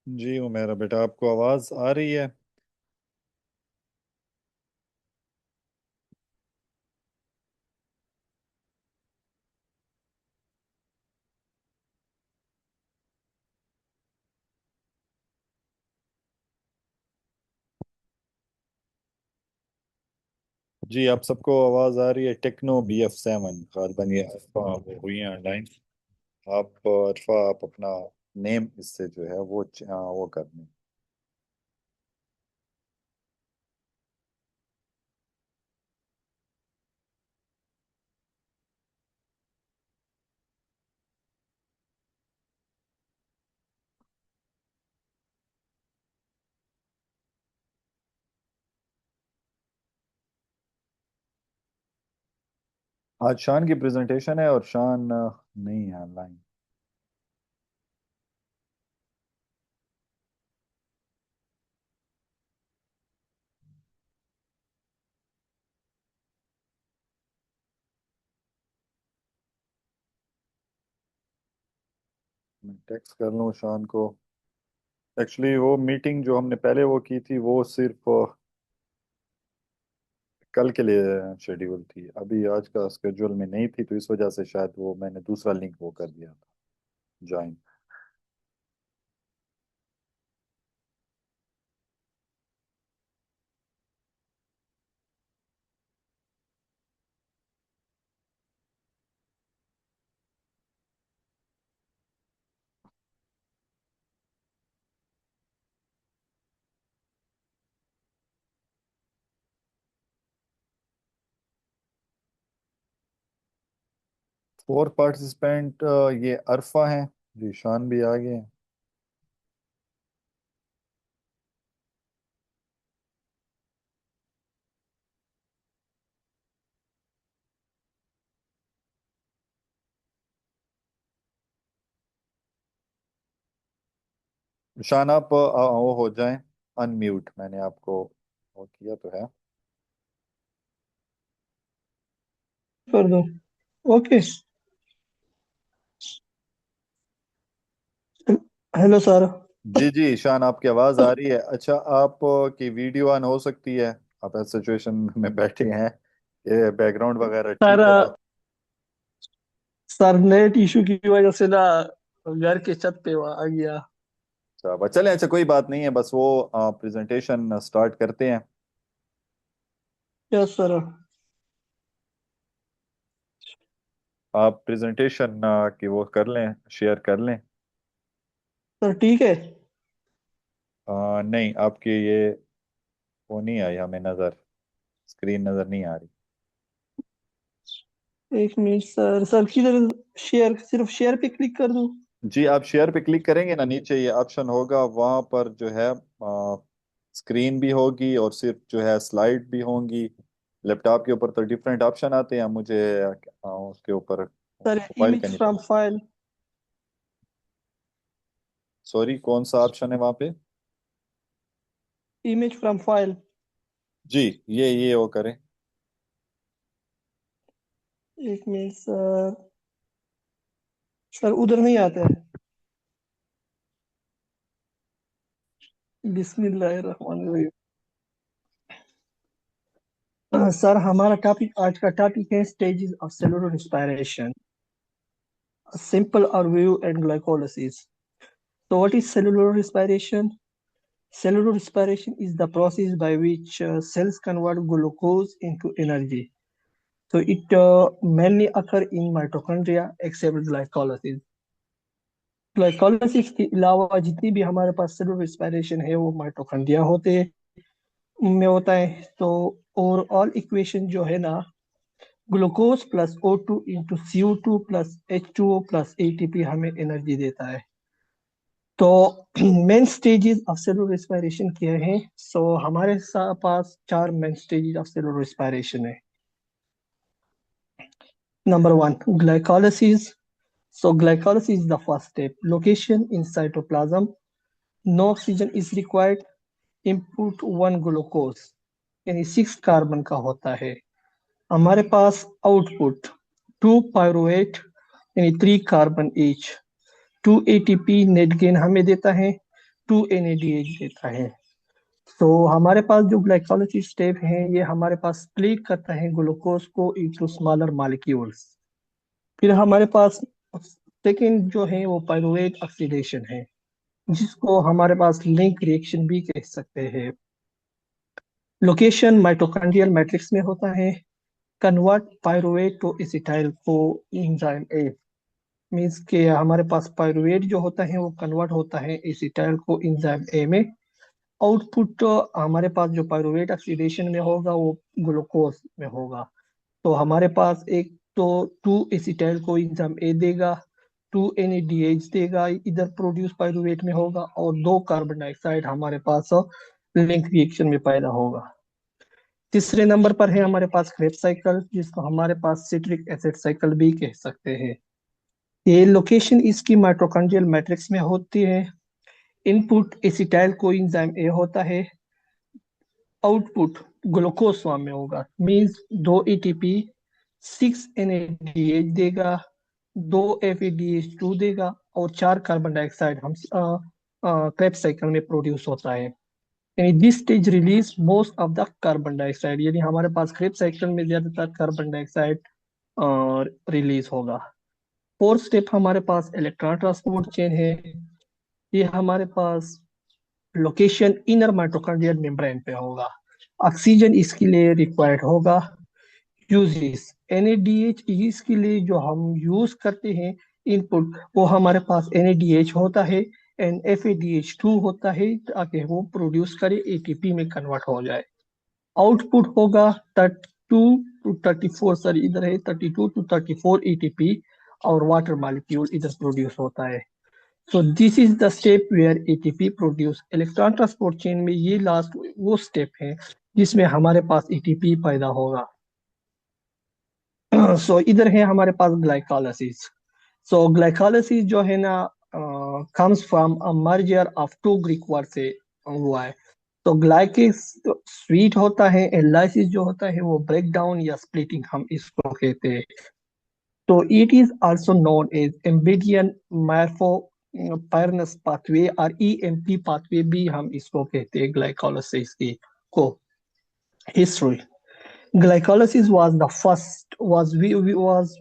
जी वो मेरा बेटा, आपको आवाज आ रही है? जी आप सबको आवाज आ रही है? टेक्नो BF7 गालबन ये अरफा वो हुई है ऑनलाइन। आप अरफा आप अपना नेम इससे जो है वो वो कर लें। आज शान की प्रेजेंटेशन है और शान नहीं है ऑनलाइन। मैं टेक्स्ट कर लूँ शान को। एक्चुअली वो मीटिंग जो हमने पहले वो की थी वो सिर्फ कल के लिए शेड्यूल थी, अभी आज का स्केड्यूल में नहीं थी, तो इस वजह से शायद वो मैंने दूसरा लिंक वो कर दिया था ज्वाइन। फोर पार्टिसिपेंट ये अरफा हैं। जी शान भी आ गए हैं। शान आप वो हो जाएं अनम्यूट, मैंने आपको वो किया तो है। कर दो। ओके। Hello sir. जी जी शान आपकी आवाज आ रही है। अच्छा आप की वीडियो ऑन हो सकती है? आप ऐसे सिचुएशन में बैठे हैं, ये बैकग्राउंड वगैरह सर ठीक है तो? सर नेट इशू की वजह से ना घर के छत पे आ गया। अच्छा बस चलें, अच्छा कोई बात नहीं है, बस वो प्रेजेंटेशन स्टार्ट करते हैं। Yes sir. आप प्रेजेंटेशन की वो कर लें, शेयर कर लें। सर ठीक है। नहीं आपकी ये वो नहीं आई हमें नज़र, स्क्रीन नज़र नहीं आ रही। एक मिनट सर, सर किधर? शेयर, सिर्फ शेयर पे क्लिक कर दूं? जी आप शेयर पे क्लिक करेंगे ना, नीचे ये ऑप्शन होगा, वहां पर जो है स्क्रीन भी होगी और सिर्फ जो है स्लाइड भी होंगी। लैपटॉप के ऊपर तो डिफरेंट ऑप्शन आते हैं, मुझे उसके ऊपर सर मोबाइल का इमेज नहीं फ्रॉम पता। फाइल। सॉरी कौन सा ऑप्शन है वहां पे? Image from file. जी ये वो करें। एक मिनट सर। सर उधर नहीं आता है। बिस्मिल्लाहिर्रहमानिर्रहीम। सर हमारा टॉपिक, आज का टॉपिक है stages of cellular respiration, simple overview and glycolysis. So what is cellular respiration? Cellular respiration is the process by which cells convert glucose into energy. So it mainly occur in mitochondria except glycolysis. Glycolysis के अलावा जितनी भी हमारे पास cellular respiration है वो mitochondria होते में होता है। तो ओवरऑल इक्वेशन जो है ना, glucose plus O2 into CO2 plus H2O plus ATP हमें एनर्जी देता है। तो main stages of cellular respiration क्या है? सो हमारे पास चार main stages of cellular respiration है। Number one, glycolysis. So glycolysis is the first step. Location in cytoplasm. No oxygen is required. Input one glucose यानी 6 कार्बन का होता है। हमारे पास आउटपुट टू पायरुवेट यानी 3 carbon each. 2 ATP net gain हमें देता है। 2 NADH देता है। तो हमारे पास जो ग्लाइकोलाइसिस स्टेप है ये हमारे पास स्प्लिट करता है ग्लूकोज को इनटू स्मॉलर मॉलिक्यूल्स। फिर हमारे पास सेकेंड जो है वो पाइरुवेट ऑक्सीडेशन है, जिसको हमारे पास लिंक रिएक्शन भी कह सकते हैं। लोकेशन माइटोकॉन्ड्रियल मैट्रिक्स में होता है। Convert pyruvate to acetyl coenzyme A, means के हमारे पास पाइरुवेट जो होता है वो कन्वर्ट होता है एसिटाइल को एंजाइम ए में। आउटपुट हमारे पास जो पाइरुवेट ऑक्सीडेशन में होगा वो ग्लूकोज में होगा। तो हमारे पास एक तो 2 एसिटाइल को एंजाइम ए देगा, 2 NADH देगा, इधर प्रोड्यूस पाइरुवेट में होगा, और 2 कार्बन डाइऑक्साइड हमारे पास लिंक रिएक्शन में पैदा होगा। तीसरे नंबर पर है हमारे पास क्रेब्स साइकिल, जिसको हमारे पास सिट्रिक एसिड साइकिल भी कह सकते हैं। ये लोकेशन इसकी माइटोकॉन्ड्रियल मैट्रिक्स में होती है। इनपुट एसिटाइल कोएंजाइम ए होता है, आउटपुट ग्लूकोज फॉर्म में होगा, मींस 2 ATP, 6 NADH देगा, 2 FADH2 देगा, और 4 कार्बन डाइऑक्साइड हम क्रेब्स साइकिल में प्रोड्यूस होता है। यानी this stage release most of the carbon dioxide, यानी हमारे पास क्रेब्स साइकिल में ज्यादातर कार्बन डाइऑक्साइड रिलीज होगा। फोर्थ स्टेप हमारे पास इलेक्ट्रॉन ट्रांसपोर्ट चेन है। ये हमारे पास लोकेशन इनर माइटोकॉन्ड्रियल मेम्ब्रेन पे होगा। ऑक्सीजन इसके लिए रिक्वायर्ड होगा। यूजेस NADH इसके लिए जो हम यूज करते हैं इनपुट, वो हमारे पास NADH होता है एंड FADH2 होता है, ताकि वो प्रोड्यूस करे ATP में कन्वर्ट हो जाए। आउटपुट होगा 32 to 34, सॉरी इधर है 32 to 34 ATP, और वाटर मॉलिक्यूल इधर प्रोड्यूस होता है। So this is the step where ATP produce. Electron transport chain में ये लास्ट वो स्टेप है जिसमें हमारे पास ATP पैदा होगा। सो इधर है हमारे पास ग्लाइकोलाइसिस। सो ग्लाइकोलाइसिस जो है ना comes from a merger of 2 Greek word से हुआ है। तो ग्लाइकिस स्वीट होता है, एंड लाइसिस जो होता है वो ब्रेक डाउन या स्प्लिटिंग हम इसको कहते हैं। तो it is also known as Embden Meyerhof Parnas pathway, और EMP पाथवे भी हम इसको कहते हैं ग्लाइकोलाइसिस की को। History, glycolysis was the first was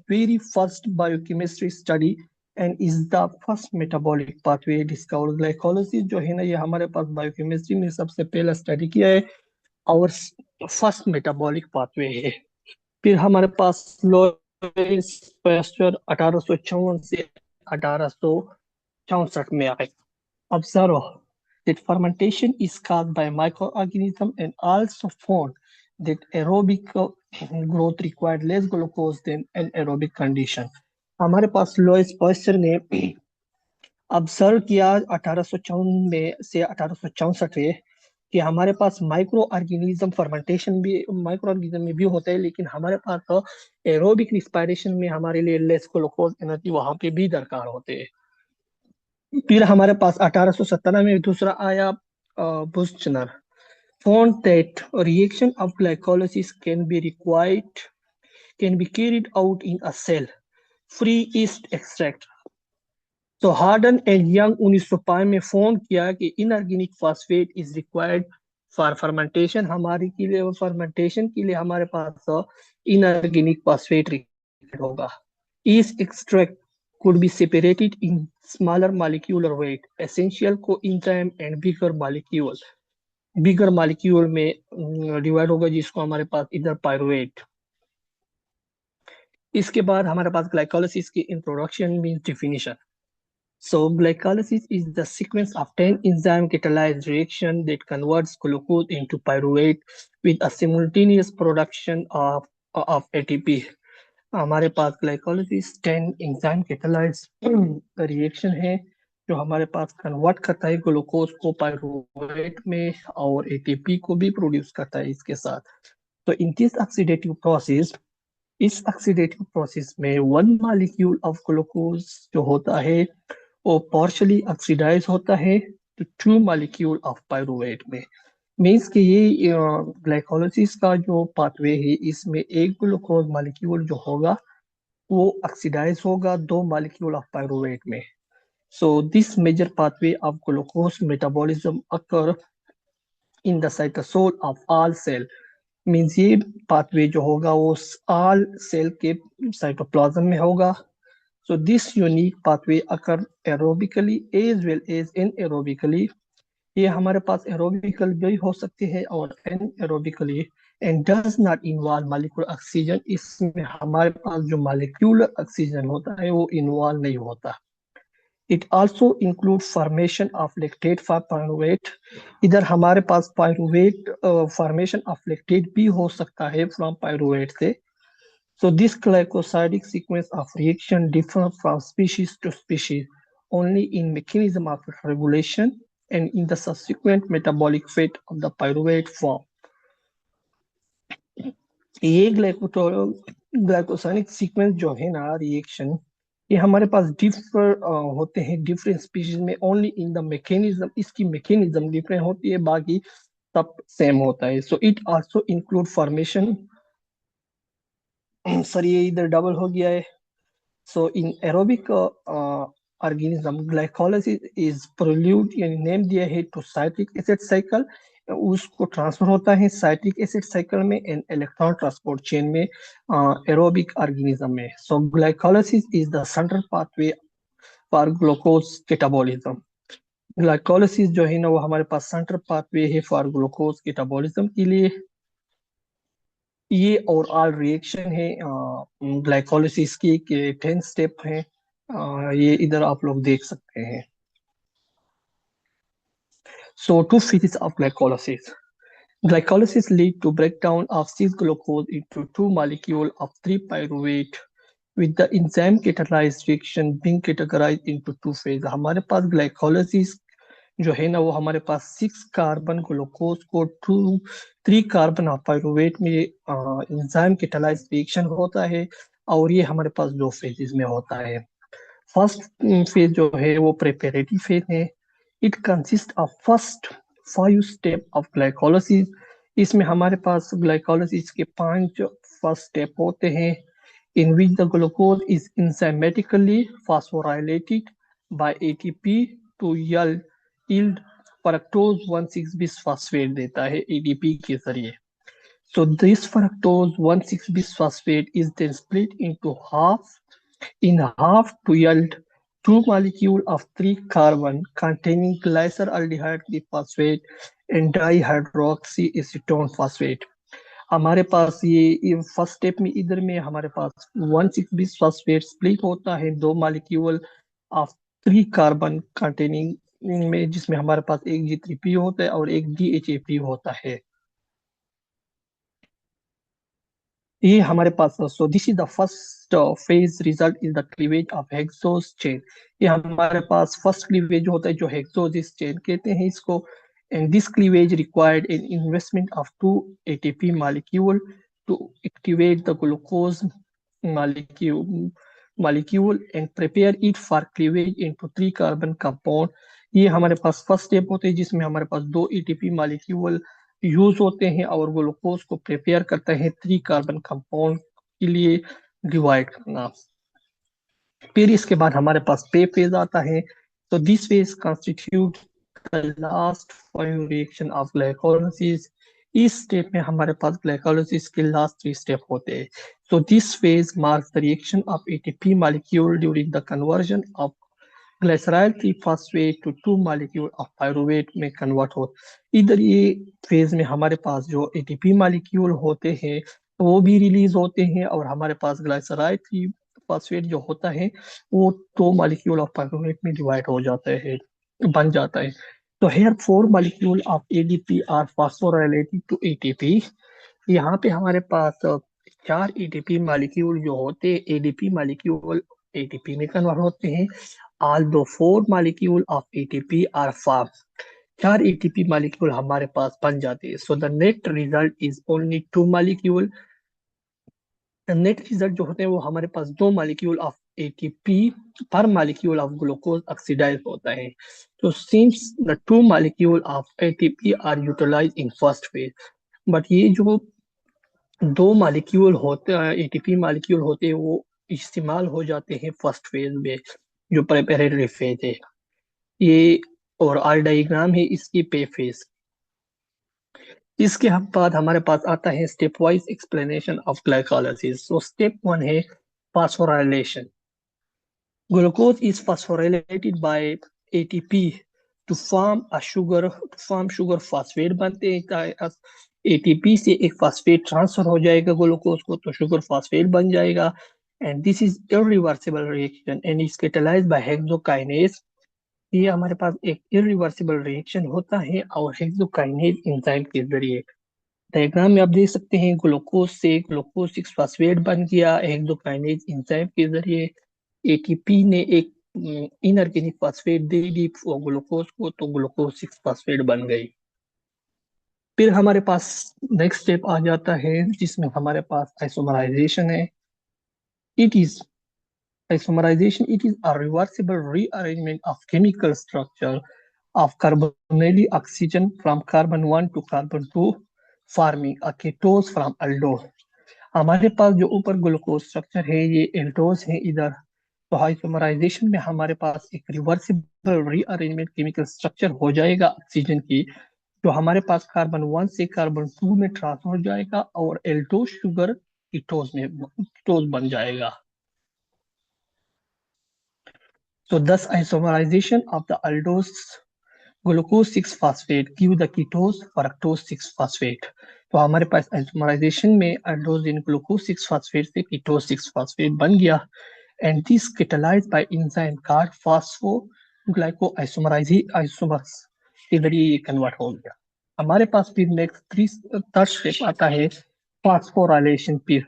very first biochemistry study and is the first metabolic pathway discovered। glycolysis जो है ना ये हमारे पास बायोकेमिस्ट्री में सबसे पहला स्टडी किया है और फर्स्ट मेटाबॉलिक पाथवे है। फिर हमारे पास लॉरेंस पास्चर 1854 से 1864 में आए। Observe that fermentation is caused by microorganisms and also found that aerobic growth required less glucose than anaerobic condition। हमारे पास लॉइस पॉइस्चर ने ऑब्जर्व किया 1854 में से 1864 में कि हमारे पास माइक्रो ऑर्गेनिज्म फर्मेंटेशन भी माइक्रो ऑर्गेनिज्म में भी होता है, लेकिन हमारे पास तो एरोबिक रिस्पायरेशन में हमारे लिए लेस ग्लूकोज एनर्जी वहां पे भी दरकार होते हैं। फिर हमारे पास 1817 में दूसरा आया बुस्चनर, found that reaction of glycolysis can be carried out in a cell free yeast extract। तो हार्डन एंड यंग 1905 में फोन किया कि inorganic phosphate is required for fermentation. हमारे के लिए फर्मेंटेशन के लिए हमारे पास इनऑर्गेनिक फास्फेट रिक्वायर्ड होगा। East extract could be separated in smaller molecular weight essential coenzyme and bigger molecule में डिवाइड होगा, जिसको हमारे पास इधर पायरुवेट। इसके बाद हमारे पास ग्लाइकोलाइसिस की introduction means definition. So glycolysis is the sequence of 10 enzyme catalyzed reaction that converts glucose into pyruvate with a simultaneous production of ATP। हमारे पास ग्लाइकोलाइसिस 10 एंजाइम कैटालाइज्ड रिएक्शन है जो हमारे पास कन्वर्ट करता है ग्लूकोज को पायरुवेट में, और ATP को भी प्रोड्यूस करता है इसके साथ। तो इन दिस ऑक्सीडेटिव प्रोसेस, इस ऑक्सीडेटिव प्रोसेस में 1 मॉलिक्यूल ऑफ ग्लूकोज जो होता है वो पार्शली ऑक्सीडाइज होता है तो 2 मॉलिक्यूल ऑफ पायरुवेट में। मीन्स कि ये ग्लाइकोलाइसिस का जो पाथवे है इसमें एक ग्लूकोज मॉलिक्यूल जो होगा वो ऑक्सीडाइज होगा 2 मॉलिक्यूल ऑफ पायरुवेट में। So this major pathway of glucose metabolism occur in the cytosol of all cell. Means ये पाथवे जो होगा वो all सेल के साइटोप्लाज्म में होगा. So this unique pathway occur aerobically as well as anaerobically. ये हमारे पास एरोबिकल भी हो सकती है और anaerobically and does not involve molecular oxygen. इसमें हमारे पास जो मॉलिक्यूलर ऑक्सीजन होता है वो इन्वॉल्व नहीं होता. It also include formation of lactate for pyruvate. इधर हमारे पास पायरुवेट फॉर्मेशन ऑफ लैक्टेट भी हो सकता है फ्रॉम पायरुवेट से. So this glycosidic sequence of reaction differs from species to species only in mechanism of regulation and in the subsequent metabolic fate of the pyruvate form. ये glycosidic sequence जो है ना reaction, ये हमारे पास differ होते हैं different species में only in the mechanism. इसकी मैकेनिज्म डिफरेंट होती है, बाकी सब सेम होता है. So it also include formation. Sir ये इधर डबल हो गया है. So in aerobic organism, glycolysis is prelude यानी नेम दिया है to citric acid cycle. उसको ट्रांसफर होता है साइट्रिक एसिड साइकिल में एंड इलेक्ट्रॉन ट्रांसपोर्ट चेन में एरोबिक ऑर्गेनिज्म में. So glycolysis is the central pathway for glucose catabolism. Glycolysis जो है ना वो हमारे पास सेंट्रल पाथवे है फॉर ग्लूकोज कैटाबॉलिज्म के लिए. ये और ऑल रिएक्शन है ग्लाइकोलाइसिस की के 10 स्टेप है. ये इधर आप लोग देख सकते हैं. So two phases of glycolysis. Glycolysis lead to breakdown of 6-glucose into 2 molecule of 3-pyruvate with the enzyme catalyzed reaction being categorized into 2 phases. हमारे पास glycolysis जो है ना वो हमारे पास 6 कार्बन ग्लूकोज को 3 कार्बन पायरुवेट में एंजाइम कैटालाइज रिएक्शन होता है और ये हमारे पास 2 फेजेस में होता है. फर्स्ट फेज जो है वो प्रिपरेटरी फेज है. It consist of first 5 step of glycolysis. इसमें हमारे पास ग्लाइकोलाइसिस के 5 फर्स्ट स्टेप होते हैं in which the glucose is enzymatically phosphorylated by ATP to yield fructose 1,6-bisphosphate देता है ADP के जरिए. So this fructose 1,6-bisphosphate is then split into half to yield 2 molecule of 3 carbon containing glyceraldehyde triphosphate and dihydroxyacetone phosphate. हमारे पास ये first step में इधर में हमारे पास 1,6-bisphosphate स्प्लिट होता है 2 मॉलिक्यूल ऑफ 3 कार्बन कंटेनिंग में, जिसमें हमारे पास एक G3P होता है और एक DHAP होता है. ये हमारे पास so this is the first phase result is the cleavage of hexose chain. ये हमारे पास फर्स्ट क्लीवेज होता है जो हेक्सोस चेन कहते हैं इसको. And this cleavage required an investment of 2 ATP molecule to activate the glucose molecule and prepare it for cleavage into 3 carbon compound. ये हमारे पास फर्स्ट स्टेप होते हैं जिसमें हमारे पास 2 ATP molecule यूज होते हैं और ग्लूकोज को प्रिपेयर करते हैं 3 कार्बन कंपाउंड के लिए डिवाइड करना. फिर इसके बाद हमारे पास पे फेज आता है. तो this phase constitute the last 5 reaction of glycolysis. इस स्टेप में हमारे पास glycolysis के लास्ट 3 स्टेप होते हैं. So this phase marks the reaction of ATP molecule during the conversion of glyceryl triphosphate to 2 molecule of pyruvate में convert हो. इधर ये फेज में हमारे पास जो ATP molecule होते हैं वो भी रिलीज होते हैं और हमारे पास ग्लाइसराइल ट्रिफॉस्फेट जो होता है वो 2 molecule of pyruvate में डिवाइड हो जाता है, बन जाता है. तो here 4 molecule of ADP are phosphorylated to ATP. यहाँ पे हमारे पास 4 ATP molecule जो होते हैं ADP molecule ATP में कन्वर्ट होते हैं. Although 4 molecule of ATP are formed. 4 ATP molecule हमारे पास बन जाते हैं. So the net result is only 2 molecule. The net result जो होते हैं वो हमारे पास 2 molecule of ATP per molecule of glucose oxidized होता है. So since the 2 molecule of ATP are utilized in first phase, but ये जो 2 molecule होते हैं ATP molecule होते हैं वो इस्तेमाल हो जाते हैं फर्स्ट फेज में जो प्रिपरेटरी फेज है. ये और आर डायग्राम है इसकी पे फेज। इसके बाद हमारे पास आता है step wise explanation of glycolysis. So step one है phosphorylation. Glucose is phosphorylated by ATP to form a sugar phosphate बनते हैं। ATP से एक फास्फेट ट्रांसफर हो जाएगा ग्लूकोज को, तो शुगर फास्फेट बन जाएगा। And this is irreversible reaction and is catalysed by hexokinase. ये हमारे पास एक इरिवर्सिबल रिएक्शन होता है और हेक्सोकाइनेज एंजाइम के जरिए। डायग्राम में आप देख सकते हैं ग्लूकोज से ग्लूकोज 6 फास्फेट बन गया हेक्सोकाइनेज एंजाइम के जरिए। एटीपी ने एक इनऑर्गेनिक फास्फेट दे दी ग्लूकोज को, तो ग्लूकोज 6 फास्फेट बन गई। फिर हमारे पास नेक्स्ट स्टेप आ जाता है जिसमें हमारे पास आइसोमराइजेशन है। It is Isomerization, it is a reversible rearrangement of chemical structure of carbonyl oxygen from carbon 1 to carbon 2, forming a ketose from aldose। हमारे पास जो ऊपर ग्लूकोज स्ट्रक्चर है ये एल्डोज है इधर। तो आइसोमराइजेशन में हमारे पास एक रिवर्सिबल रीअरेंजमेंट केमिकल स्ट्रक्चर हो जाएगा ऑक्सीजन की, जो हमारे पास कार्बन 1 से कार्बन 2 में ट्रांसफर हो जाएगा और एल्डोज शुगर कीटोज बन जाएगा। So thus isomerization of the aldose glucose 6 phosphate give the ketose fructose 6 phosphate। तो हमारे पास आइसोमराइजेशन में aldose in glucose 6 phosphate से ketose 6 phosphate बन गया। And this catalyzed by enzyme called phosphoglycoisomerase के जरिए ये कन्वर्ट हो गया। हमारे पास फिर नेक्स्ट थर्ड स्टेप आता है फास्फोराइलेशन। फिर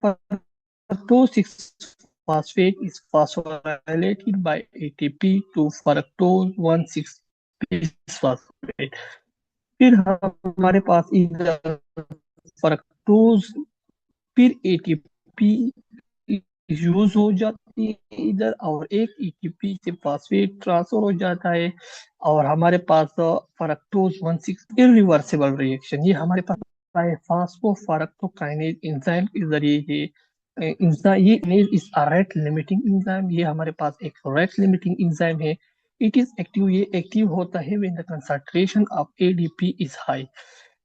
fructose 6-phosphate is phosphorylated by ATP to fructose 1,6-phosphate। फिर हमारे पास इधर फ्रक्टोज फिर एटीपी यूज हो जाती है इधर और एक एटीपी से फास्फेट ट्रांसफर हो जाता है और हमारे पास फ्रक्टोज 1,6 इरिवर्सिबल रिएक्शन ये हमारे पास है फास्फोफरक्टोकाइनेज एंजाइम के जरिए। ये एंजाइम ये इस रेट लिमिटिंग एंजाइम, ये हमारे पास एक रेट लिमिटिंग एंजाइम है। इट इज एक्टिव, ये एक्टिव होता है when the concentration of ADP is high.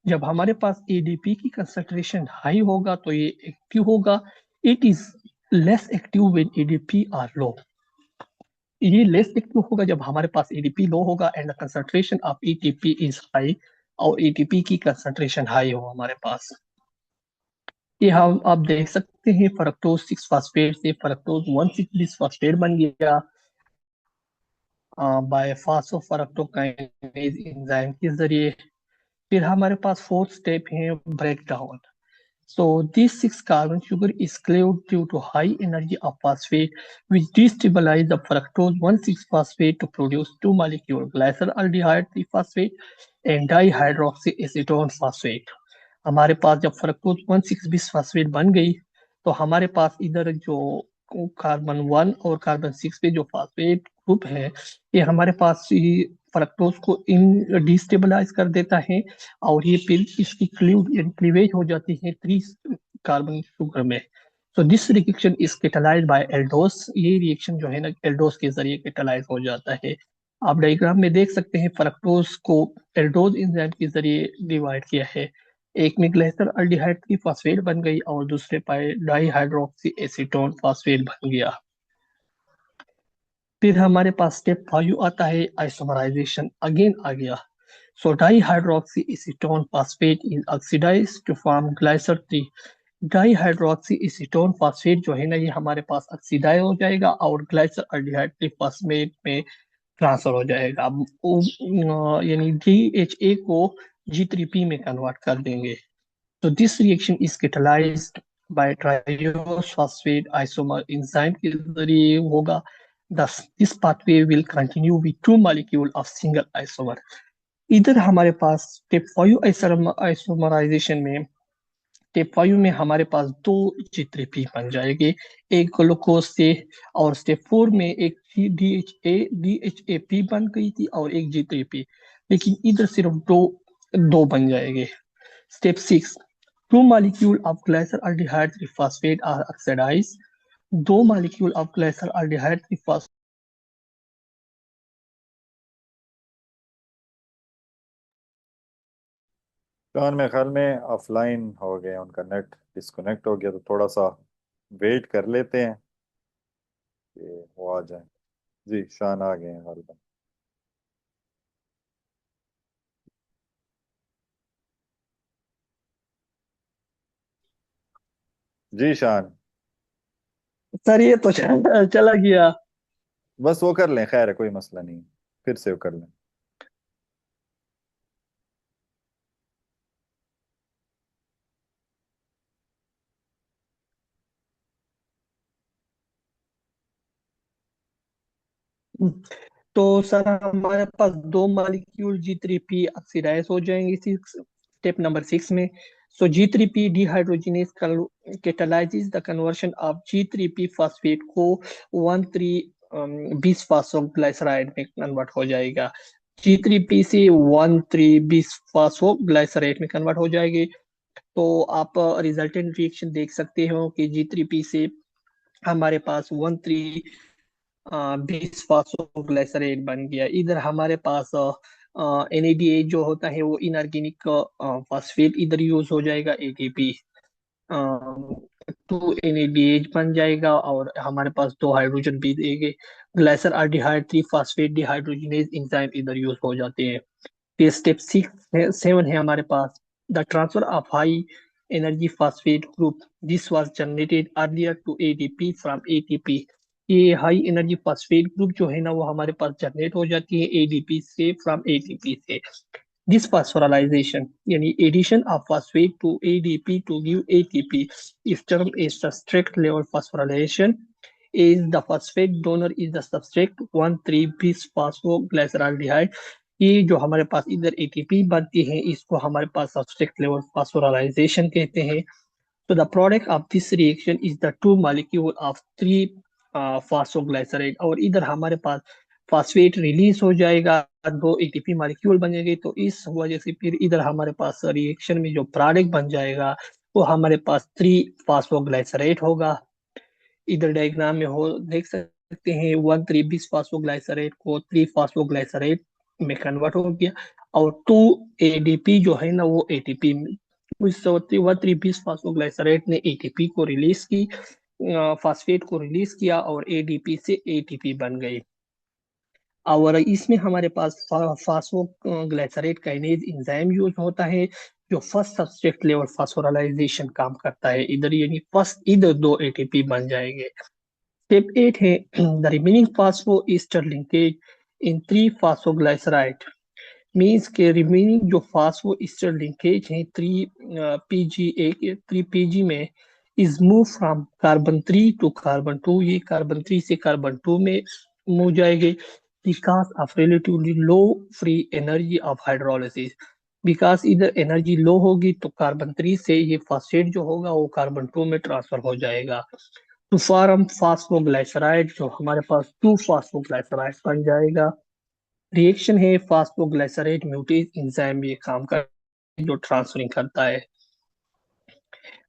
जब हमारे पास एडीपी की कंसंट्रेशन हाई होगा तो ये एक्टिव होगा। It is less active when ADP are low. ये लेस एक्टिव होगा जब हमारे पास एडीपी लो होगा and concentration of ATP is high और एटीपी की कंसंट्रेशन हाई हो हमारे पास। ये हम आप देख सकते हैं फ्रक्टोज 6 फास्फेट से फ्रक्टोज 1,6 फास्फेट बन गया बाय फास्फोफरक्टोकाइनेज एंजाइम के जरिए। फिर हमारे पास फोर्थ स्टेप है break down. So this 6-carbon sugar is cleaved due to high energy of phosphate, which destabilize the fructose 1,6-phosphate to produce two molecules, glyceraldehyde 3-phosphate and dihydroxyacetone phosphate। हमारे पास जब fructose 1,6-बिस-फॉस्फेट बन गई तो हमारे पास इधर जो कार्बन 1 और कार्बन 6 पे जो फॉस्फेट ग्रुप है ये हमारे पास फ्रक्टोज को इन डिस्टेबलाइज कर देता है और ये फिर इसकी क्लीवेज हो जाती है 3 कार्बन शुगर में। So this reaction is catalysed by aldose. ये रिएक्शन जो है ना एल्डोस के जरिए कैटालाइज हो जाता है। आप डायग्राम में देख सकते हैं फ्रक्टोज को एल्डोज एंजाइम के जरिए डिवाइड किया है। एक में ग्लिसरॉल्डिहाइड की फॉस्फेट बन गई और दूसरे पर डाईहाइड्रोक्सी एसीटोन फॉस्फेट बन गया। फिर हमारे पास स्टेप 5 आता है आइसोमराइजेशन अगेन आ गया। So dihydroxy acetone phosphate is oxidised to form glycer 3। Dihydroxy acetone phosphate जो है ना ये हमारे पास ऑक्सीडाइज हो जाएगा और ग्लाइसरॉल्डिहाइड फॉस्फेट में ट्रांसफर हो जाएगा। यानी DHA को G3P में कन्वर्ट कर देंगे। तो this reaction is catalysed by triose phosphate isomer enzyme के जरिए होगा। Thus, this pathway will continue with two molecules of single isomer। इधर हमारे पास स्टेप 5 आइसोमराइजेशन में स्टेप 5 में हमारे पास दो G3P बन जाएंगे, एक ग्लूकोज से, और स्टेप 4 में एक DHAP बन गई थी और एक G3P, लेकिन इधर सिर्फ दो दो बन जाएंगे। Step 6 Two molecule of glyceraldehyde 3-phosphate are oxidized. दो molecule of glyceraldehyde 3-phosphate शान मेरे ख्याल में ऑफलाइन हो गए, उनका नेट डिस्कनेक्ट हो गया, तो थोड़ा सा वेट कर लेते हैं कि वो आ जाए। जी शान आ गए हैं गालिबा। जी शान। सर ये तो चला गया। बस वो कर लें, खैर है, कोई मसला नहीं, फिर से वो कर लें। तो सर हमारे पास दो मॉलिक्यूल G3P ऑक्सीडाइज हो जाएंगे सिक्स स्टेप नंबर 6 में। So G3P dehydrogenase catalyses the conversion of G3P phosphate को 1,3 बिसफॉस्फोग्लिसराइड में कन्वर्ट हो जाएगा। G3P से 1,3 बिसफॉस्फोग्लिसराइड में कन्वर्ट हो जाएगी। तो आप रिजल्टेंट रिएक्शन देख सकते हो कि G3P से हमारे पास 1,3 बीस फॉस्फोग्लिसराइड बन गया। इधर हमारे पास NADH जो होता है वो इनऑर्गेनिक फॉस्फेट इधर यूज हो जाएगा। ATP 2 NADH बन जाएगा और हमारे पास दो हाइड्रोजन भी देंगे। Glycer aldehyde 3-phosphate dehydrogenase enzyme इधर यूज हो जाते हैं। फिर स्टेप 6 7 है हमारे पास the transfer of high energy phosphate group this was generated earlier to ADP from ATP। ये हाई एनर्जी फॉस्फेट ग्रुप जो है ना वो हमारे पास जनरेट हो जाती है ADP से फ्रॉम ATP से। दिस phosphorylation यानी addition of phosphate to ADP to give ATP is termed as substrate level phosphorylation is the phosphate donor is the substrate 1,3 bis phosphoglyceraldehyde। ये जो हमारे पास इधर ATP बनती है इसको हमारे पास substrate level phosphorylation कहते हैं। So the product of this reaction is the two molecule of 3 phosphoglycerate और इधर हमारे पास फॉस्फेट रिलीज हो जाएगा, दो ATP मॉलिक्यूल बनेंगे। तो इस वजह से फिर इधर हमारे पास रिएक्शन में जो प्रोडक्ट बन जाएगा वो हमारे पास 3 फॉस्फोग्लाइसरेट होगा। इधर डायग्राम में हो देख सकते हैं 1,3 बिसफॉस्फोग्लाइसरेट को 3 फॉस्फोग्लाइसरेट में कन्वर्ट हो गया और 2 ADP जो है ना वो ATP में उस 1,3 बिसफॉस्फोग्लाइसरेट ने ATP को रिलीज की, फॉस्फेट को रिलीज किया और ADP से ATP बन गई। और इसमें हमारे पास फास्फोग्लिसरेट काइनेज एंजाइम यूज होता है जो फर्स्ट सबस्ट्रेट लेवल फास्फोराइलेशन काम करता है इधर, यानी फर्स्ट इधर दो ATP बन जाएंगे। स्टेप 8 है the remaining phosphoester linkage in 3 phosphoglyceride means के रिमेनिंग जो फास्फो ईस्टर लिंकेज है 3 PGA 3 PG में is move from carbon 3 to carbon 2। ये कार्बन 3 से कार्बन 2 में मूव जाएंगे because of relatively low free energy of hydrolysis. Because इधर energy low होगी तो कार्बन 3 से ये फॉस्फेट जो होगा वो कार्बन 2 में ट्रांसफर हो जाएगा टू फॉर्म फास्फोग्लाइसराइड जो हमारे पास 2 फॉस्फोग्लाइसराइड बन जाएगा। रिएक्शन है फास्फोग्लाइसरेट म्यूटेज एंजाइम ये काम कर जो ट्रांसफरिंग करता है।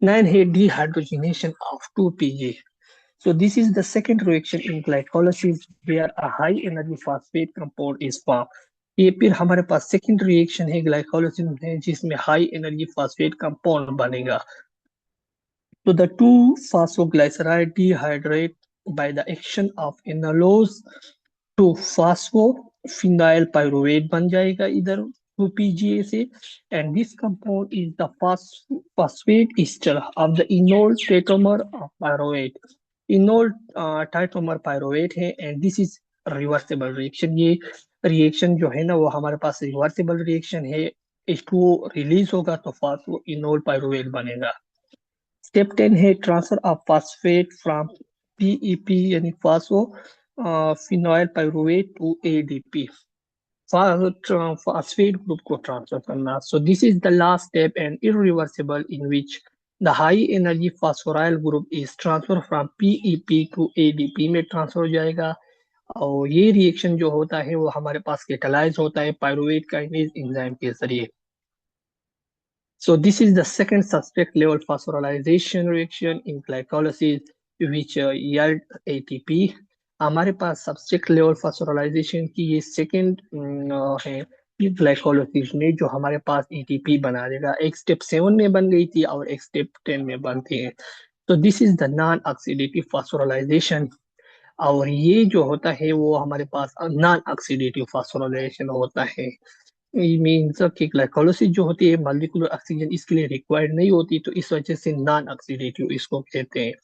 9 है dehydrogenation of 2PG। So this is the second reaction in glycolysis where a high energy phosphate compound is formed। ये फिर हमारे पास सेकेंड रिएक्शन है ग्लाइकोलिसिस में जिसमें हाई एनर्जी फॉस्फेट कंपाउंड बनेगा। तो the two phosphoglyceride dehydrate by the action of enolase to phosphophényl pyruvate बन जाएगा इधर 2PGA से। and this compound is the phosphate ester of the enol tautomer of pyruvate। enol tautomer pyruvate है and this is reversible reaction। ये reaction जो है ना वो हमारे पास रिवर्सिबल रिएक्शन है। H2O रिलीज होगा तो फास्फो इनोल पाइरुवेट बनेगा। स्टेप 10 है transfer of phosphate from PEP यानी phospho phenol pyruvate to ADP phosphate group को ट्रांसफर करना। So this is the last step and irreversible in which the high energy phosphoryl group is transfer from PEP to ADP में transfer हो जाएगा। और ये reaction जो होता है वो हमारे पास कैटालाइज होता है पाइरुवेट काइनेज एंजाइम के जरिए। So this is the second substrate level phosphorylation reaction in glycolysis which yield ATP. हमारे पास सबस्ट्रेट लेवल फॉस्फोराइलेशन की ये सेकेंड है ग्लाइकोलाइसिस में, जो हमारे पास एटीपी बना देगा। एक स्टेप 7 में बन गई थी और एक स्टेप 10 में बनती है। तो this is the non oxidative phosphorylation, और ये जो होता है वो हमारे पास नॉन ऑक्सीडेटिव फॉस्फोराइलेशन होता है। मीन्स कि ग्लाइकोलाइसिस जो होती है मॉलिक्यूलर ऑक्सीजन इसके लिए रिक्वायर्ड नहीं होती, तो इस वजह से नॉन ऑक्सीडेटिव इसको कहते हैं।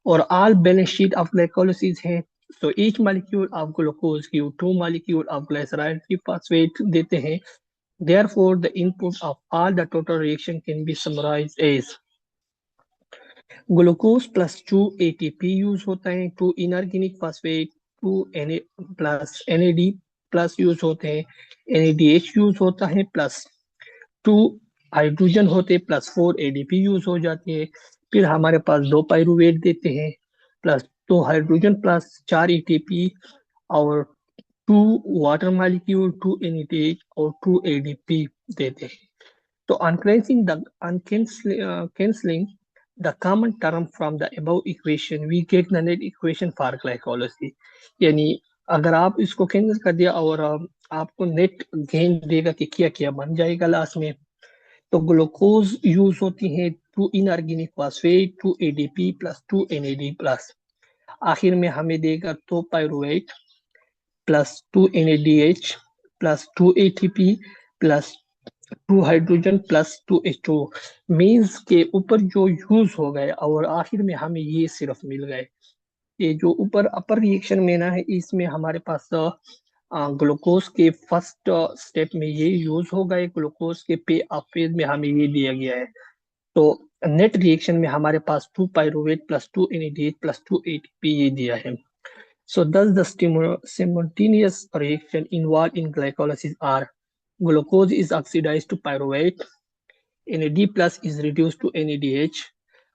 और all balance sheet of glycolysis है। So each molecule of glucose give two molecule of glyceride phosphate देते हैं। Therefore, the input of all the total reaction can be summarized as glucose plus 2 ATP use होता है, 2 inorganic phosphate, 2 Na plus NAD plus use होते हैं, NADH use होता है, plus 2 hydrogen होते हैं, प्लस 4 ADP यूज हो जाती है। फिर हमारे पास 2 पाइरुवेट देते हैं, प्लस 2 हाइड्रोजन प्लस 4 एटीपी, और 2 वाटर मॉलिक्यूल, 2 NADH और 2 ADP देते हैं। तो cancelling the common term from the above equation, we get the net equation for glycolysis। यानी अगर आप इसको कैंसिल कर दिया और आपको नेट गेन देगा कि क्या क्या बन जाएगा लास्ट में। तो ग्लूकोज यूज होती है 2 inorganic phosphate, 2 ADP plus 2 NAD plus. आखिर में हमें देगा 2 pyruvate plus 2 NADH plus 2 ATP plus 2 hydrogen plus 2 H2। Means के ऊपर जो यूज हो गए और आखिर में हमें ये सिर्फ मिल गए। ये जो ऊपर अपर रिएक्शन में ना है, इसमें हमारे पास ग्लूकोज के फर्स्ट स्टेप में ये यूज हो गए, ग्लूकोज के पे अप फेज में हमें ये दिया गया है। तो नेट रिएक्शन में हमारे पास 2 pyruvate plus 2 NADH plus 2 ATP ये दिया है। So thus the simultaneous reaction involved in glycolysis are glucose is oxidized to pyruvate, NAD plus is reduced to NADH,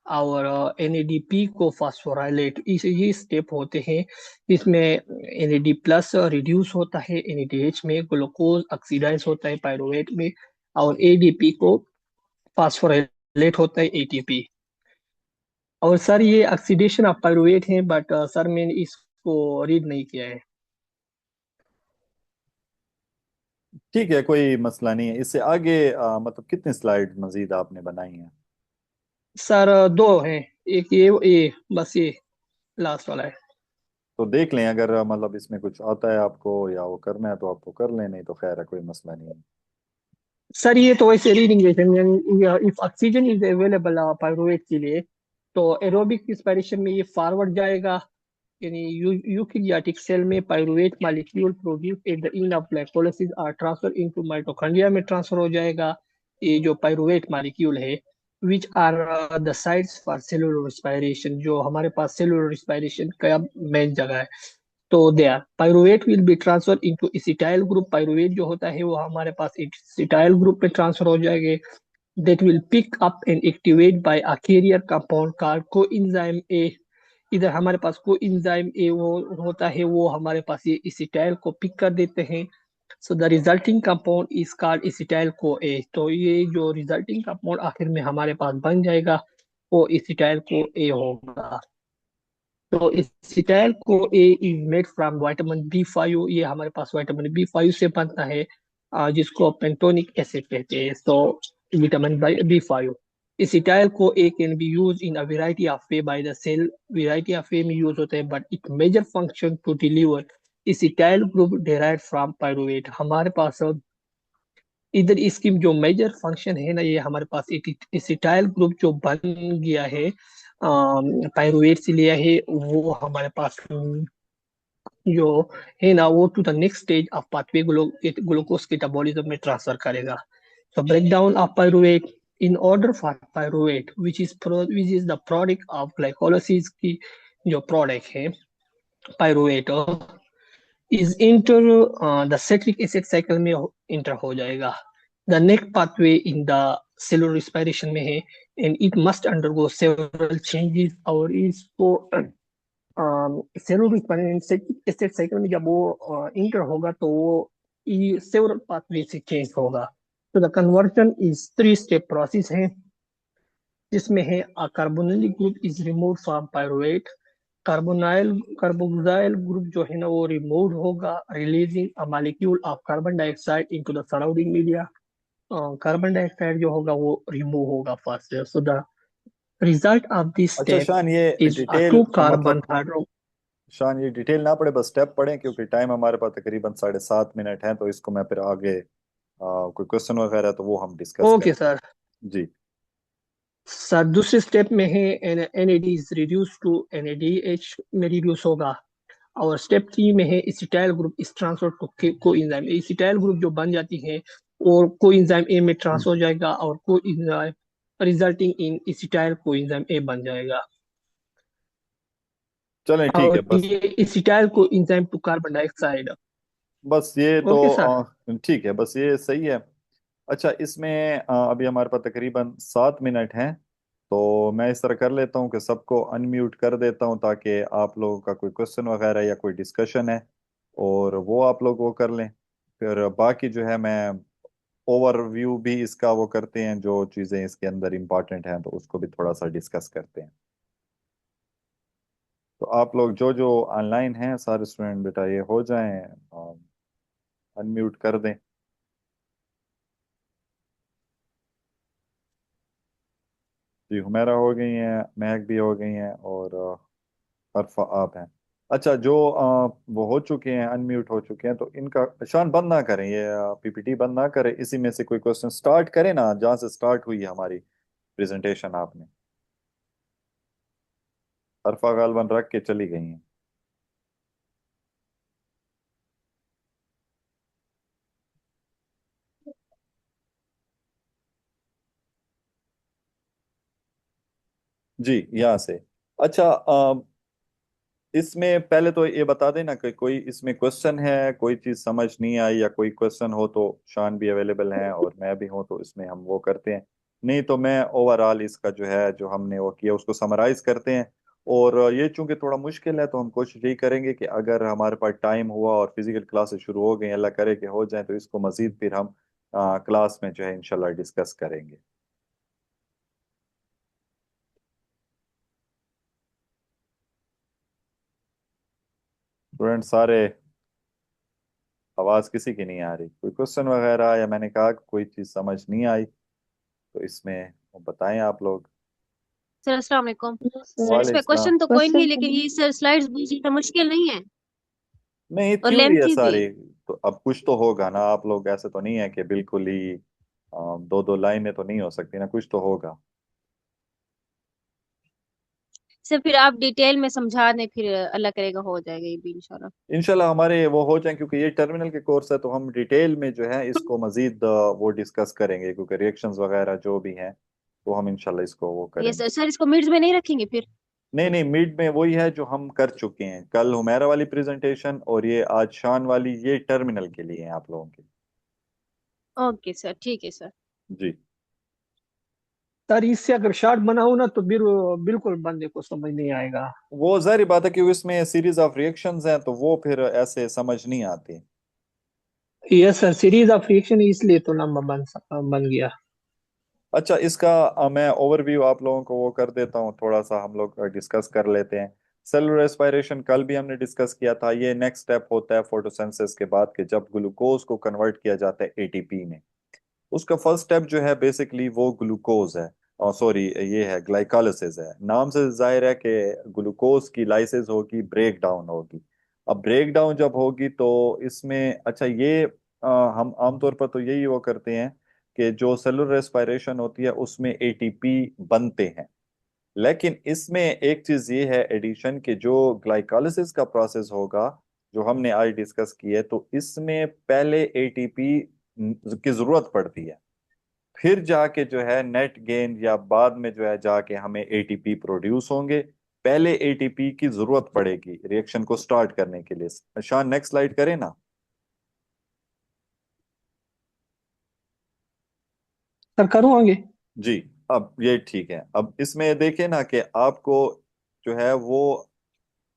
और NADP को फॉस्फोराइलेट, इस ये स्टेप होते हैं। इसमें NAD प्लस रिड्यूस होता है NADH में, ग्लूकोज ऑक्सीडाइज होता है पायरुवेट में, और ADP को फॉस्फोराइलेट होता है ATP। और सर ये ऑक्सीडेशन ऑफ पायरुवेट है, बट सर मैंने इसको रीड नहीं किया है। ठीक है, कोई मसला नहीं है। इससे आगे मतलब कितनी स्लाइड मजीद आपने बनाई हैं? सर 2 हैं, एक ये बस ये लास्ट वाला है। तो देख लें, अगर मतलब इसमें कुछ आता है आपको या वो करना है तो आपको कर लें, नहीं तो खैर है, कोई मसला नहीं है। सर ये तो वैसे reading if oxygen is available pyruvate के लिए, तो एरोबिक रिस्पिरेशन में ये फॉरवर्ड जाएगा, यानी यूकेरियोटिक सेल में pyruvate molecule produce at the end of glycolysis are transfer into mitochondria में ट्रांसफर हो जाएगा। ये जो पाइरुवेट मॉलिक्यूल है which are the sites for cellular respiration, जो हमारे पास सेलुलर रिस्पिरेशन का मेन जगह है। तो there pyruvate will be transfer into acetyl group, pyruvate जो होता है वो हमारे पास एसिटाइल ग्रुप में ट्रांसफर हो जाएंगे। that will pick up and activate by a carrier compound called coenzyme A। इधर हमारे पास coenzyme A वो होता है, वो हमारे पास ये एसिटाइल को पिक कर देते हैं। So the resulting compound is called acetyl co A. तो ये जो रिजल्टिंग कंपाउंड आखिर में हमारे पास बन जाएगा वो एसिटाइल को ए होगा। तो acetyl co A is made from vitamin B5, ये हमारे पास विटामिन B5 से बनता है, जिसको पेंटोनिक एसिड कहते हैं। तो vitamin B5 acetyl co A can be use in a variety of way by the cell, variety of way में यूज होता है, but it major function to deliver acetyl group derived from pyruvate. हमारे पास इधर इसकी जो major function है ना, ये हमारे पास एसिटाइल ग्रुप जो बन गया है पाइरुवेट से लिया है, वो हमारे पास जो है ना वो to the next stage of pathway glucose catabolism में ट्रांसफर करेगा। So breakdown of pyruvate, in order for pyruvate which is the product of glycolysis की जो प्रोडक्ट है pyruvate is enter the citric acid cycle में enter हो जाएगा। The next pathway in the cellular respiration में है and it must undergo several changes, और इसको सेलुलर रिस्पिरेशन एसिड साइकिल में जब वो इंटर होगा तो वो सेवरल पाथवे से चेंज होगा। तो the conversion is three step process है, जिसमें है carbonylic group is remove from pyruvate, carbonyl carboxyl group जो है ना वो रिमूव होगा, releasing a molecule of carbon dioxide into the surrounding media. Carbon dioxide जो होगा वो रिमूव होगा first. So the result of this अच्छा स्टेप शान, ये is a detail to carbon मतलब हाइड्रो। शान ये डिटेल ना पढ़े, बस स्टेप पढ़ें, क्योंकि टाइम हमारे पास तकरीबन 7.5 मिनट है, तो इसको मैं फिर आगे कोई क्वेश्चन वगैरह तो वो हम डिस्कस ओके करें। सर। जी। सर दूसरे स्टेप में है N is reduce to NADH में रिड्यूस होगा। और स्टेप 3 में है acetyl group is transfer to coenzyme. Acetyl group जो बन जाती है और कोएंजाइम ए में ट्रांसफर हो जाएगा और coenzyme resulting in acetyl coenzyme A बन जाएगा। चलें ठीक है और बस। ये acetyl coenzyme to carbon dioxide. बस ये तो ओके सर। ठीक है, बस ये सही है। अच्छा इसमें अभी हमारे पास तकरीबन 7 मिनट हैं, तो मैं इस तरह कर लेता हूँ कि सबको अनम्यूट कर देता हूँ, ताकि आप लोगों का कोई क्वेश्चन वगैरह या कोई डिस्कशन है और वो आप लोग वो कर लें। फिर बाकी जो है मैं ओवरव्यू भी इसका वो करते हैं, जो चीज़ें इसके अंदर इंपॉर्टेंट हैं तो उसको भी थोड़ा सा डिस्कस करते हैं। तो आप लोग जो जो ऑनलाइन हैं सारे स्टूडेंट बेटा ये हो जाएं, अनम्यूट कर दें। जी हुमेरा हो गई हैं, महक भी हो गई हैं, और अरफा आप हैं। अच्छा जो वो हो चुके हैं, अनम्यूट हो चुके हैं, तो इनका शान बंद ना करें, ये PPT बंद ना करें, इसी में से कोई क्वेश्चन स्टार्ट करें ना, जहाँ से स्टार्ट हुई है हमारी प्रेजेंटेशन आपने। अरफा गालबन रख के चली गई हैं। जी यहाँ से। अच्छा इसमें पहले तो ये बता देना कि कोई इसमें क्वेश्चन है, कोई चीज़ समझ नहीं आई या कोई क्वेश्चन हो तो शान भी अवेलेबल हैं और मैं भी हूँ, तो इसमें हम वो करते हैं। नहीं तो मैं ओवरऑल इसका जो है जो हमने वो किया उसको समराइज करते हैं। और ये चूंकि थोड़ा मुश्किल है, तो हम कोशिश यही करेंगे कि अगर हमारे पास टाइम हुआ और फिजिकल क्लासेस शुरू हो गई, अल्लाह करे कि हो जाए, तो इसको मजीद फिर हम क्लास में जो है इंशाल्लाह डिस्कस करेंगे। स्टूडेंट सारे, आवाज़ किसी की नहीं आ रही, कोई क्वेश्चन वगैरह, या मैंने कहा कि कोई चीज़ समझ नहीं आई तो इसमें वो बताएं आप लोग। सर अस्सलाम वालेकुम। सर वाले इसमें इस्लाम। क्वेश्चन तो कोई नहीं है, क्वेश्चन लेकिन ये सर स्लाइड्स बहुत ज्यादा मुश्किल नहीं है नहीं और थ्योरी है लेंथी भी। सारी, तो अब कुछ तो होगा ना, आप लोग ऐसे तो नहीं है कि बिल्कुल ही दो दो लाइनें तो नहीं हो सकती ना, कुछ तो होगा। सर फिर आप डिटेल में समझा दें, फिर अल्लाह करेगा हो जाएगा ये भी इंशाल्लाह। इंशाल्लाह हमारे वो हो जाए, क्योंकि ये टर्मिनल के कोर्स है, तो हम डिटेल में जो है इसको मजीद वो डिस्कस करेंगे, क्योंकि रिएक्शंस वगैरह जो भी हैं तो हम इंशाल्लाह इसको वो ये करेंगे। सर सर इसको मिड्स में नहीं रखेंगे फिर? नहीं नहीं, मिड में वही है जो हम कर चुके हैं, कल हुमेरा वाली प्रेजेंटेशन और ये आज शान वाली, ये टर्मिनल के लिए है आप लोगों के। ओके सर, ठीक है सर। जी। सर इससे अगर शॉर्ट बनाऊं ना तो बिल्कुल बंदे को समझ नहीं आएगा। वो जाहिर बात है कि इसमें सीरीज ऑफ रिएक्शंस हैं, तो वो फिर ऐसे समझ नहीं आती। Yes sir, series of reaction इसलिए तो लंबा बन गया। अच्छा इसका मैं ओवरव्यू आप लोगों को वो कर देता हूँ, थोड़ा सा हम लोग डिस्कस कर लेते हैं। सेलुलर रेस्पिरेशन कल भी हमने डिस्कस किया था, ये नेक्स्ट स्टेप होता है फोटोसिंथेसिस के बाद, के जब ग्लूकोज को कन्वर्ट किया जाता है ATP में। उसका फर्स्ट स्टेप जो है बेसिकली वो ग्लूकोज है, और सॉरी ये है ग्लाइकोलिसिस है। नाम से जाहिर है कि ग्लूकोज की लाइसिस होगी, ब्रेक डाउन होगी। अब ब्रेक डाउन जब होगी तो इसमें अच्छा ये हम आमतौर पर तो यही वो करते हैं कि जो सेलुलर रेस्पिरेशन होती है उसमें ATP बनते हैं। लेकिन इसमें एक चीज ये है एडिशन के, जो ग्लाइकोलिसिस का प्रोसेस होगा जो हमने आज डिस्कस की है, तो इसमें पहले ATP की जरूरत पड़ती है, फिर जाके जो है नेट गेन या बाद में जो है जाके हमें ATP प्रोड्यूस होंगे। पहले ATP की जरूरत पड़ेगी रिएक्शन को स्टार्ट करने के लिए। शान नेक्स्ट स्लाइड करें ना। सर करूँ आगे? जी। अब ये ठीक है, अब इसमें देखें ना कि आपको जो है वो,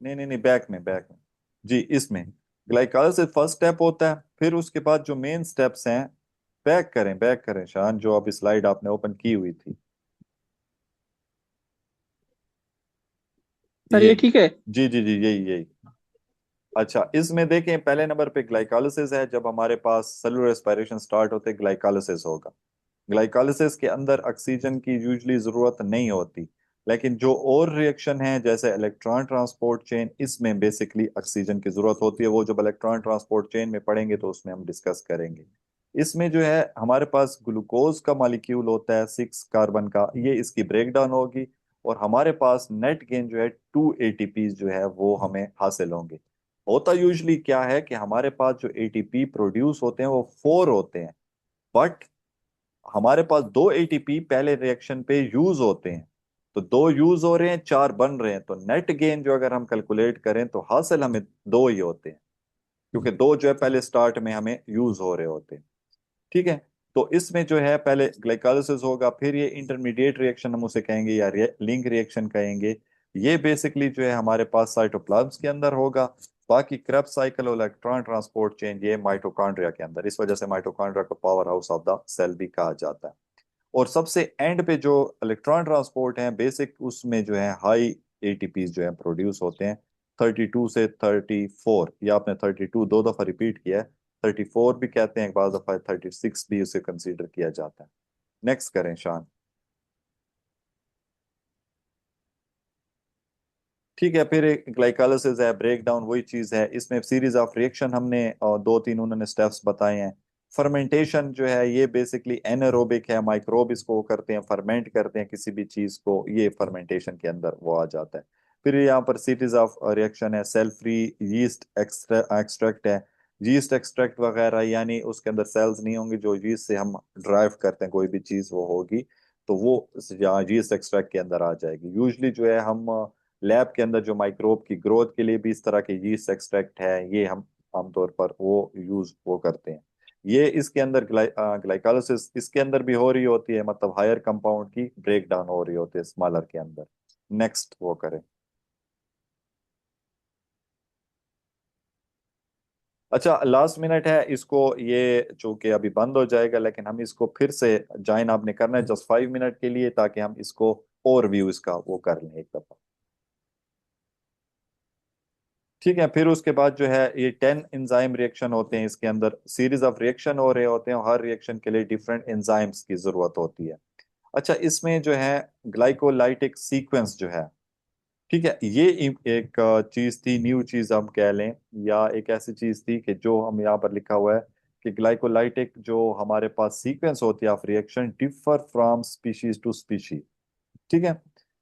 नहीं नहीं नहीं, बैक में जी, इसमें ग्लाइकोलाइसिस फर्स्ट स्टेप होता है, फिर उसके बाद जो मेन स्टेप्स हैं, बैक करें शान, जो अभी स्लाइड आपने ओपन की हुई थी सर ये। ये ठीक है। जी जी जी, यही यही। अच्छा, इसमें देखें पहले नंबर पे ग्लाइकोलिसिस है। जब हमारे पास सेलुलर रेस्पिरेशन स्टार्ट होते ग्लाइकोलिसिस होगा। ग्लाइकोलिसिस के अंदर ऑक्सीजन की यूजली जरूरत नहीं होती, लेकिन जो और रिएक्शन है जैसे इलेक्ट्रॉन ट्रांसपोर्ट चेन, इसमें बेसिकली ऑक्सीजन की जरूरत होती है। वो जब इलेक्ट्रॉन ट्रांसपोर्ट चेन में पढ़ेंगे तो उसमें हम डिस्कस करेंगे। इसमें जो है हमारे पास ग्लूकोज का मॉलिक्यूल होता है 6 कार्बन का, ये इसकी ब्रेकडाउन होगी और हमारे पास नेट गेन जो है 2 ATP जो है वो हमें हासिल होंगे। होता यूजली क्या है कि हमारे पास जो एटीपी प्रोड्यूस होते हैं वो 4 होते हैं, बट हमारे पास 2 ATP पहले रिएक्शन पे यूज होते हैं। तो 2 यूज हो रहे हैं, 4 बन रहे हैं, तो नेट गेन जो अगर हम कैलकुलेट करें तो हासिल हमें 2 ही होते हैं, क्योंकि 2 जो है पहले स्टार्ट में हमें यूज हो रहे होते हैं। ठीक है। तो इसमें जो है पहले ग्लाइकोलाइसिस होगा, फिर ये इंटरमीडिएट रिएक्शन हम उसे कहेंगे या लिंक रिएक्शन कहेंगे। ये बेसिकली जो है हमारे पास साइटोप्लाज्म के अंदर होगा। बाकी क्रेब्स साइकिल और इलेक्ट्रॉन ट्रांसपोर्ट चेंज ये माइटोकॉन्ड्रिया के अंदर। इस वजह से माइटोकॉन्ड्रिया को powerhouse of the cell भी कहा जाता है। और सबसे एंड पे जो इलेक्ट्रॉन ट्रांसपोर्ट है बेसिक, उसमें जो है हाई एटीपी जो है प्रोड्यूस होते हैं 32 से 34। या आपने 32 दो दफा रिपीट किया है, 34 भी कहते हैं, एक बार दफा 36 भी उसे कंसीडर किया जाता है। नेक्स्ट करें शान। ठीक है, फिर एक ग्लाइकोलाइसिस है, ब्रेक डाउन वही चीज है। इसमें सीरीज ऑफ रिएक्शन हमने दो तीन उन्होंने स्टेप्स बताए हैं। फर्मेंटेशन जो है ये बेसिकली एनारोबिक है, माइक्रोब इसको करते हैं, फर्मेंट करते हैं किसी भी चीज को, ये फर्मेंटेशन के अंदर वो आ जाता है। फिर यहाँ पर सीरीज ऑफ रिएक्शन है, सेल फ्री यीस्ट एक्सट्रैक्ट है। यीस्ट एक्सट्रैक्ट वगैरह यानी उसके अंदर सेल्स नहीं होंगे, जो यीस्ट से हम ड्राइव करते हैं कोई भी चीज वो होगी, तो वो यीस्ट एक्सट्रैक्ट के अंदर आ जाएगी। यूजली जो है हम लैब के अंदर जो माइक्रोब की ग्रोथ के लिए भी इस तरह के यीस्ट एक्सट्रैक्ट है, ये हम आमतौर पर वो यूज वो करते हैं। ये इसके अंदर ग्लाइकोलाइसिस इसके अंदर भी हो रही होती है, मतलब हायर कंपाउंड की ब्रेक डाउन हो रही होती है स्मॉलर के अंदर। नेक्स्ट वो करें। अच्छा, लास्ट मिनट है इसको, ये चूंकि अभी बंद हो जाएगा, लेकिन हम इसको फिर से ज्वाइन आपने करना है जस्ट 5 मिनट के लिए, ताकि हम इसको ओवरव्यू इसका वो कर लें एक दफा। ठीक है, फिर उसके बाद जो है ये 10 एंजाइम रिएक्शन होते हैं इसके अंदर, सीरीज ऑफ रिएक्शन हो रहे होते हैं, और हर रिएक्शन के लिए डिफरेंट एंजाइम्स की जरूरत होती है। अच्छा, इसमें जो है ग्लाइकोलाइटिक सीक्वेंस जो है, ठीक है, ये एक चीज थी, न्यू चीज हम कह लें, या एक ऐसी चीज थी कि जो हम यहाँ पर लिखा हुआ है कि ग्लाइकोलाइटिक जो हमारे पास सीक्वेंस होती है of reaction differ from species to species. ठीक है।